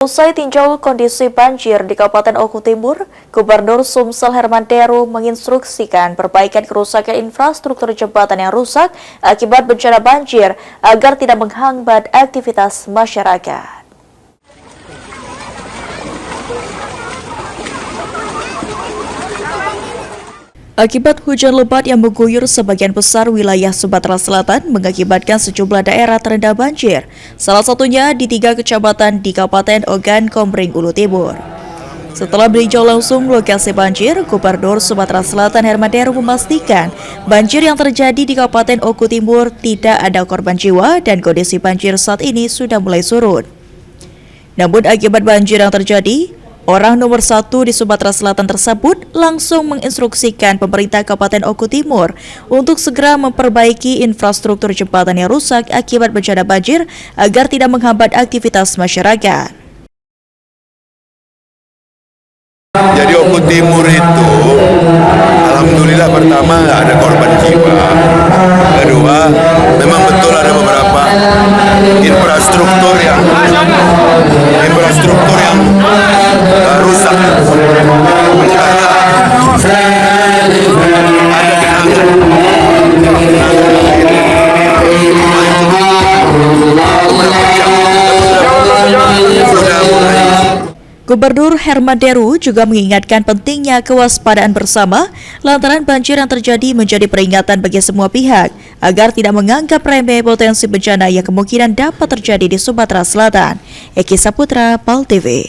Usai tinjau kondisi banjir di Kabupaten Oku Timur, Gubernur Sumsel Herman Deru menginstruksikan perbaikan kerusakan infrastruktur jembatan yang rusak akibat bencana banjir agar tidak menghambat aktivitas masyarakat. Akibat hujan lebat yang mengguyur sebagian besar wilayah Sumatera Selatan mengakibatkan sejumlah daerah terendam banjir, salah satunya di 3 kecamatan di Kabupaten Ogan Komering Ulu Timur. Setelah meninjau langsung lokasi banjir, Gubernur Sumatera Selatan Herman Deru memastikan banjir yang terjadi di Kabupaten Oku Timur tidak ada korban jiwa dan kondisi banjir saat ini sudah mulai surut. Namun akibat banjir yang terjadi, orang nomor 1 di Sumatera Selatan tersebut langsung menginstruksikan pemerintah Kabupaten Oku Timur untuk segera memperbaiki infrastruktur jembatan yang rusak akibat bencana banjir agar tidak menghambat aktivitas masyarakat. Jadi Oku Timur itu, alhamdulillah pertama nggak ada korban jiwa. Kedua, memang betul ada beberapa infrastruktur yang rusak karena ada genangan. Gubernur Herman Deru juga mengingatkan pentingnya kewaspadaan bersama lantaran banjir yang terjadi menjadi peringatan bagi semua pihak agar tidak menganggap remeh potensi bencana yang kemungkinan dapat terjadi di Sumatera Selatan. Eki Saputra, PAL TV.